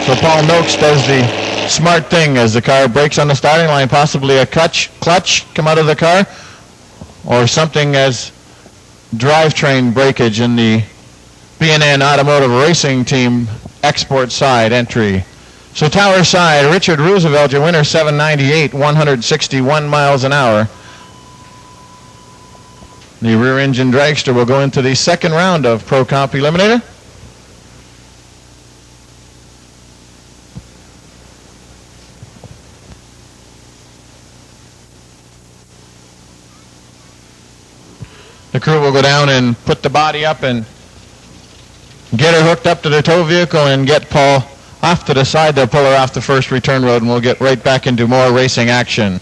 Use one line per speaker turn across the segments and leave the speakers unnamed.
So Paul Noakes does the smart thing as the car brakes on the starting line, possibly a clutch come out of the car, or something as drivetrain breakage in the B&N Automotive Racing Team export side entry. So tower side, Richard Roosevelt, your winner, 798, 161 miles an hour. The rear engine dragster will go into the second round of Pro Comp Eliminator. The crew will go down and put the body up and get her hooked up to the tow vehicle and get Paul off to the side. They'll pull her off the first return road, and we'll get right back into more racing action.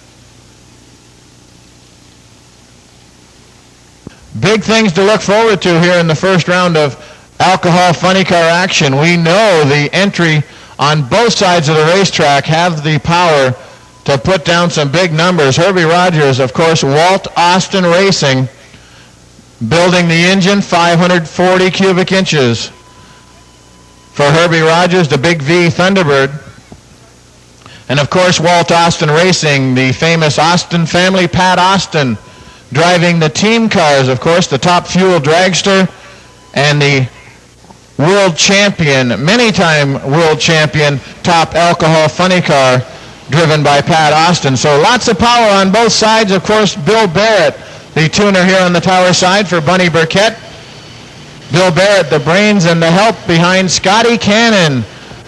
Big things to look forward to here in the first round of alcohol funny car action. We know the entry on both sides of the racetrack have the power to put down some big numbers. Herbie Rogers, of course, Walt Austin Racing, building the engine, 540 cubic inches. For Herbie Rogers, the Big V Thunderbird. And of course, Walt Austin Racing, the famous Austin family, Pat Austin, driving the team cars, of course, the Top Fuel dragster, and the world champion, many-time world champion, Top Alcohol Funny Car, driven by Pat Austin. So lots of power on both sides. Of course, Bill Barrett, the tuner here on the tower side for Bunny Burkett. Bill Barrett, the brains and the help behind Scotty Cannon,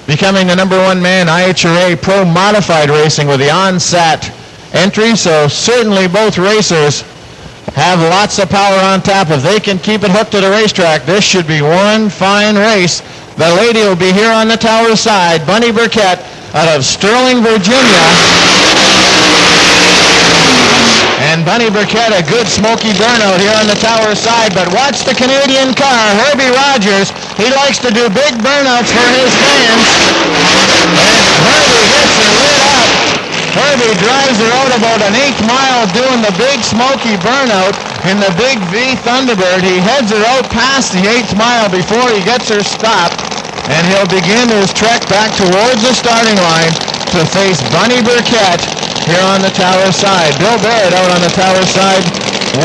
becoming the #1 man, IHRA Pro Modified Racing with the OnSat entry. So certainly both racers have lots of power on tap. If they can keep it hooked to the racetrack, this should be one fine race. The lady will be here on the tower side, Bunny Burkett out of Sterling, Virginia. And Bunny Burkett, a good smoky burnout here on the tower side. But watch the Canadian car, Herbie Rogers. He likes to do big burnouts for his fans. And Herbie gets her lit up. Herbie drives her out about an 1/8 mile doing the big smoky burnout in the Big V Thunderbird. He heads her out past the 1/8 mile before he gets her stopped. And he'll begin his trek back towards the starting line to face Bunny Burkett here on the tower side. Bill Barrett out on the tower side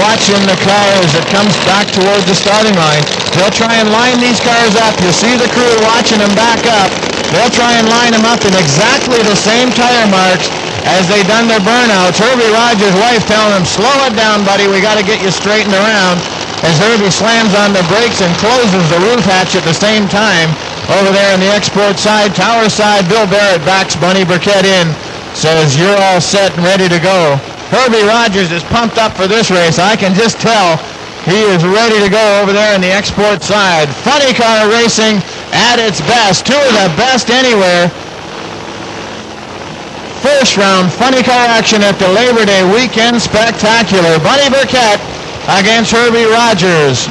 watching the car as it comes back towards the starting line. They'll try and line these cars up. You'll see the crew watching them back up. They'll try and line them up in exactly the same tire marks as they done their burnouts. Herbie Rogers' wife telling him, slow it down, buddy, we got to get you straightened around, as Herbie slams on the brakes and closes the roof hatch at the same time. Over there on the export side, tower side, Bill Barrett backs Bunny Burkett in, says you're all set and ready to go. Herbie Rogers is pumped up for this race. I can just tell he is ready to go over there on the export side. Funny car racing at its best, two of the best anywhere. First round funny car action at the Labor Day weekend spectacular. Bunny Burkett against Herbie Rogers.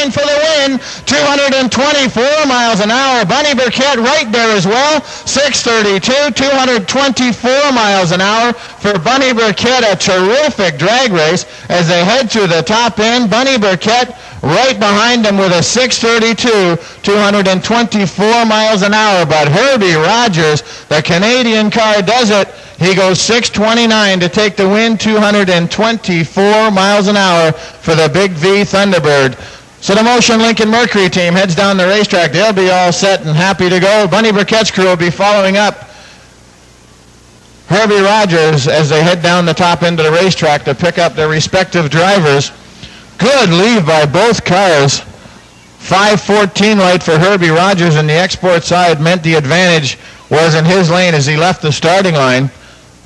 For the win, 224 miles an hour. Bunny Burkett right there as well, 632, 224 miles an hour for Bunny Burkett. A terrific drag race as they head to the top end. Bunny Burkett right behind them with a 632, 224 miles an hour. But Herbie Rogers, the Canadian car, does it. He goes 629 to take the win, 224 miles an hour for the Big V Thunderbird. So the Motion Lincoln Mercury team heads down the racetrack. They'll be all set and happy to go. Bunny Burkett's crew will be following up Herbie Rogers as they head down the top end of the racetrack to pick up their respective drivers. Good lead by both cars. 5:14 light for Herbie Rogers, and the export side meant the advantage was in his lane as he left the starting line.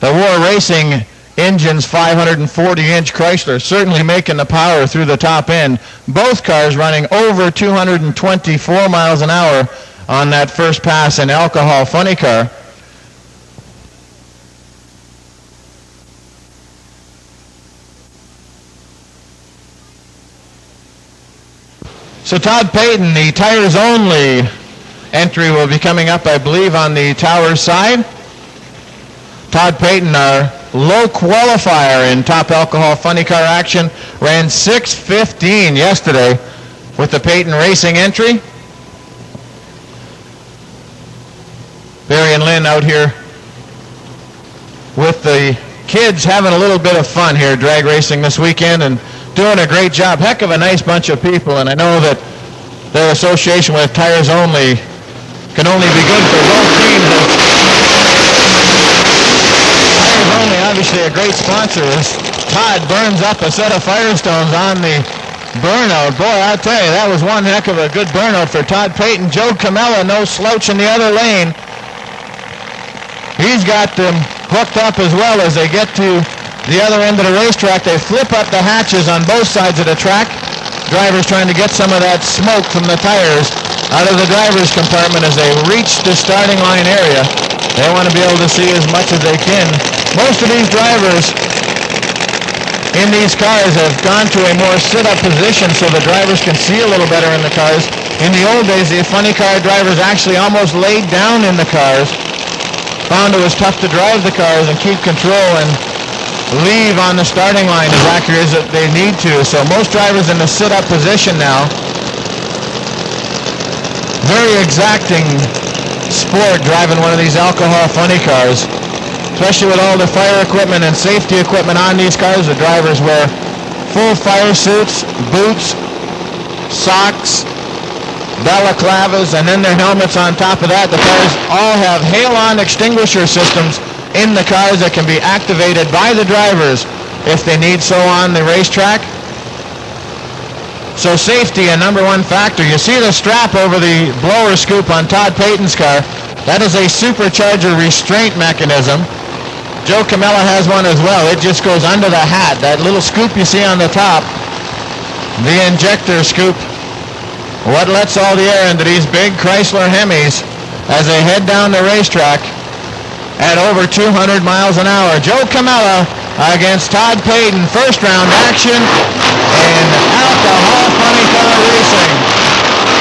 The War Racing engine's 540-inch Chrysler certainly making the power through the top end. Both cars running over 224 miles an hour on that first pass in alcohol funny car. So Todd Payton, the tires only entry will be coming up, I believe, on the Towers side. Todd Payton, our low qualifier in top alcohol funny car action, ran 6:15 yesterday with the Payton Racing entry. Barry and Lynn out here with the kids having a little bit of fun here drag racing this weekend and doing a great job. Heck of a nice bunch of people, and I know that their association with Tires Only can only be good for both teams. Tires Only, obviously a great sponsor. As Todd burns up a set of Firestones on the burnout. Boy, I'll tell you, that was one heck of a good burnout for Todd Payton. Joe Camella, no slouch in the other lane. He's got them hooked up as well as they get to the other end of the racetrack. They flip up the hatches on both sides of the track. Drivers trying to get some of that smoke from the tires out of the driver's compartment as they reach the starting line area. They want to be able to see as much as they can. Most of these drivers in these cars have gone to a more sit-up position so the drivers can see a little better in the cars. In the old days, the funny car drivers actually almost laid down in the cars. Found it was tough to drive the cars and keep control and leave on the starting line as accurate as they need to. So most drivers in the sit-up position now. Very exacting sport driving one of these alcohol funny cars, especially with all the fire equipment and safety equipment on these cars. The drivers wear full fire suits, boots, socks, balaclavas, and then their helmets on top of that. The cars all have halon extinguisher systems in the cars that can be activated by the drivers if they need so on the racetrack. So safety, a number one factor. You see the strap over the blower scoop on Todd Payton's car. That is a supercharger restraint mechanism. Joe Camella has one as well. It just goes under the hat. That little scoop you see on the top, the injector scoop, what lets all the air into these big Chrysler Hemis as they head down the racetrack at over 200 miles an hour. Joe Camella against Todd Payton. First round action in alcohol funny car racing.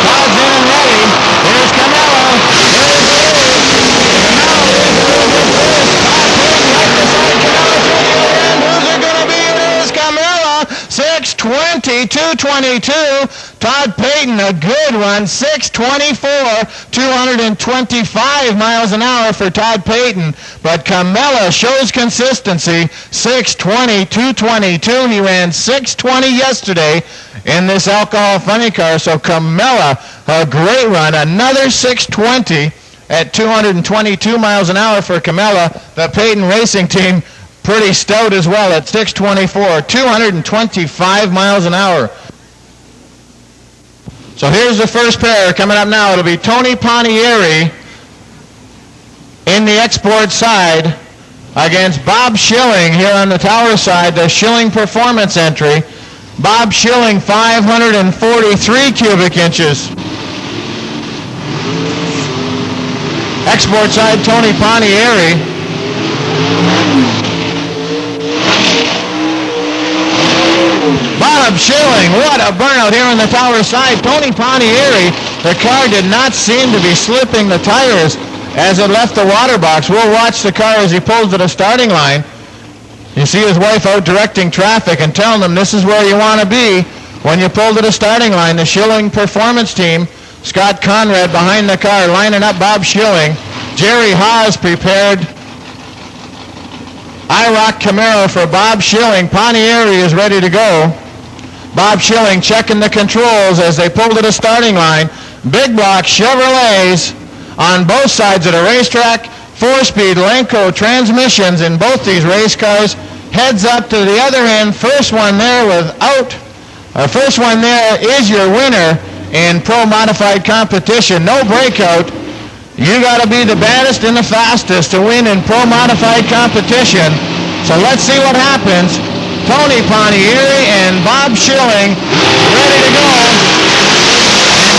Todd's in and ready. Here's Camella. Here's the lead. Camella is moving first. Todd Payton right beside Camella to the other end. Who's it going to be? It is Camella. 6:20, 2:22. Todd Payton, a good one, 6:24, 225 miles an hour for Todd Payton. But Camella shows consistency, 6:20, 2:22. He ran 6:20 yesterday in this alcohol funny car. So Camella, a great run, another 6:20 at 222 miles an hour for Camella. The Payton Racing Team, pretty stout as well at 6:24, 225 miles an hour. So here's the first pair coming up now. It'll be Tony Pontieri in the export side against Bob Schilling here on the Tower side, the Schilling Performance entry. Bob Schilling, 543 cubic inches. Export side, Tony Pontieri. Bob Schilling, what a burnout here on the Tower side. Tony Pontieri, the car did not seem to be slipping the tires as it left the water box. We'll watch the car as he pulls to the starting line. You see his wife out directing traffic and telling him this is where you want to be when you pull to the starting line. The Schilling Performance Team, Scott Conrad behind the car, lining up Bob Schilling. Jerry Haas prepared IROC Camaro for Bob Schilling. Pontieri is ready to go. Bob Schilling checking the controls as they pull to the starting line. Big block Chevrolets on both sides of the racetrack. 4-speed Lenco transmissions in both these race cars. Heads up to the other end. First one there is your winner in Pro Modified competition. No breakout. You got to be the baddest and the fastest to win in Pro Modified competition. So let's see what happens. Tony Pontieri and Bob Schilling ready to go. And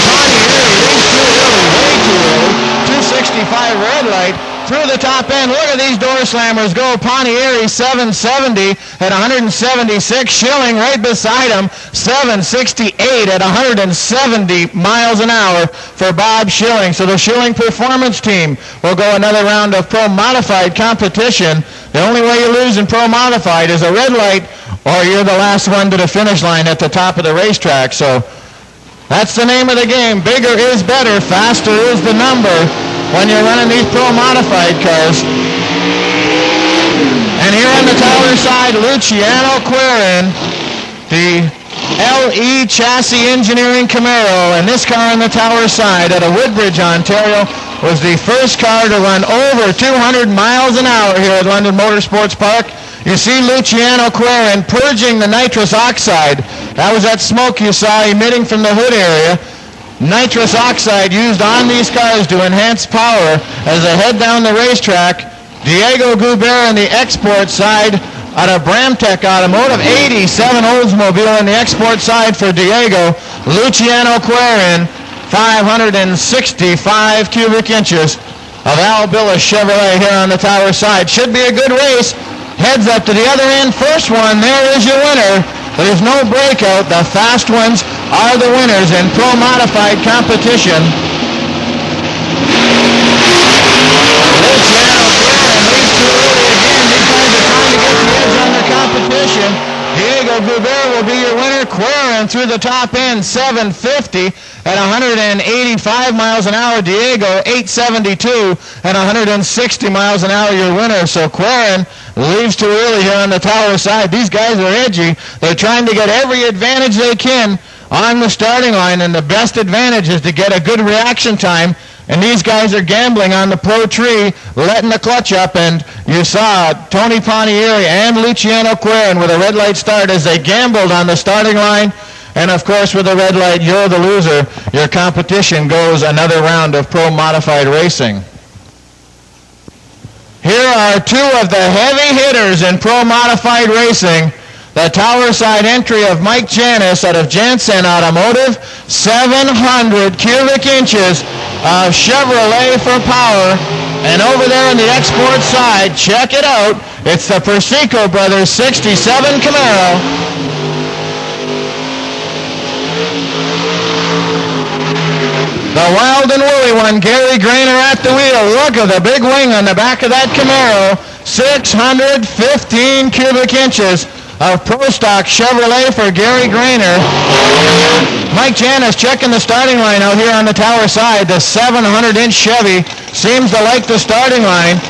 Pontieri raced too early, way too early. 265 red light, through the top end. Look at these door slammers go. Pontieri 770 at 176. Schilling right beside him, 768 at 170 miles an hour for Bob Schilling. So the Schilling Performance Team will go another round of Pro Modified competition. The only way you lose in Pro Modified is a red light, or you're the last one to the finish line at the top of the racetrack. So that's the name of the game. Bigger is better. Faster is the number when you're running these Pro Modified cars. And here on the tower side, Luciano Quirin, the LE Chassis Engineering Camaro. And this car on the tower side out of Woodbridge, Ontario, was the first car to run over 200 miles an hour here at London Motorsports Park. You see Luciano Quirin purging the nitrous oxide. That was that smoke you saw emitting from the hood area. Nitrous oxide used on these cars to enhance power as they head down the racetrack. Diego Goubert on the export side out of Bramtech Automotive. 87 Oldsmobile on the export side for Diego. Luciano Quirin, 565 cubic inches of Al Billis Chevrolet here on the tower side. Should be a good race. Heads up to the other end. First one, there is your winner. There's no breakout. The fast ones are the winners in Pro Modified competition. Luciano Quirin leads too early again. These guys are trying to get the edge on their competition. Diego Goubert will be your winner. Quirin through the top end, 750 at 185 miles an hour. Diego, 872 at 160 miles an hour, your winner. So Quirin leaves too early here on the tower side. These guys are edgy. They're trying to get every advantage they can on the starting line, and the best advantage is to get a good reaction time. And these guys are gambling on the Pro Tree, letting the clutch up, and you saw Tony Pontieri and Luciano Quirin with a red light start as they gambled on the starting line. And of course, with a red light, you're the loser. Your competition goes another round of Pro Modified racing. Here are two of the heavy hitters in Pro Modified racing. The tower side entry of Mike Janis out of Jansen Automotive, 700 cubic inches of Chevrolet for power. And over there on the export side, check it out, it's the Persico Brothers 67 Camaro. The wild and woolly one, Gary Grainer at the wheel. Look at the big wing on the back of that Camaro. 615 cubic inches of Pro Stock Chevrolet for Gary Grainer. Mike Janis checking the starting line out here on the tower side. The 700-inch Chevy seems to like the starting line.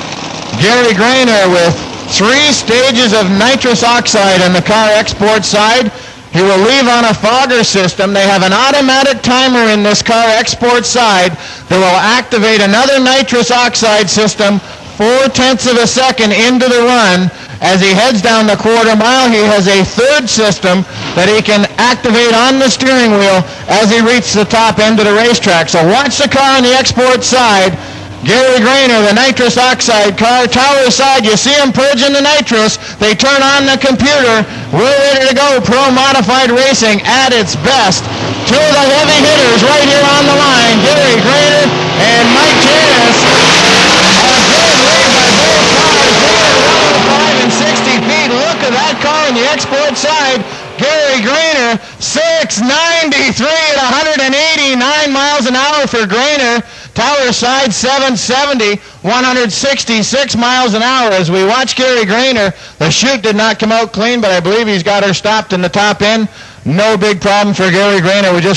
Gary Grainer with 3 stages of nitrous oxide on the car export side. He will leave on a fogger system. They have an automatic timer in this car export side that will activate another nitrous oxide system 0.4 of a second into the run. As he heads down the quarter mile, he has a third system that he can activate on the steering wheel as he reaches the top end of the racetrack. So watch the car on the export side. Gary Grainer, the nitrous oxide car. Tower side, you see him purging the nitrous. They turn on the computer. We're ready to go. Pro Modified racing at its best. Two of the heavy hitters right here on the line. Gary Grainer and Mike Janis. A good lead by both cars. They are 105 and 60 feet. Look at that car on the export side. Gary Grainer, 693 at 189 miles an hour for Grainer. Tower side, 770, 166 miles an hour. As we watch Gary Grainer, the chute did not come out clean, but I believe he's got her stopped in the top end. No big problem for Gary Grainer. We just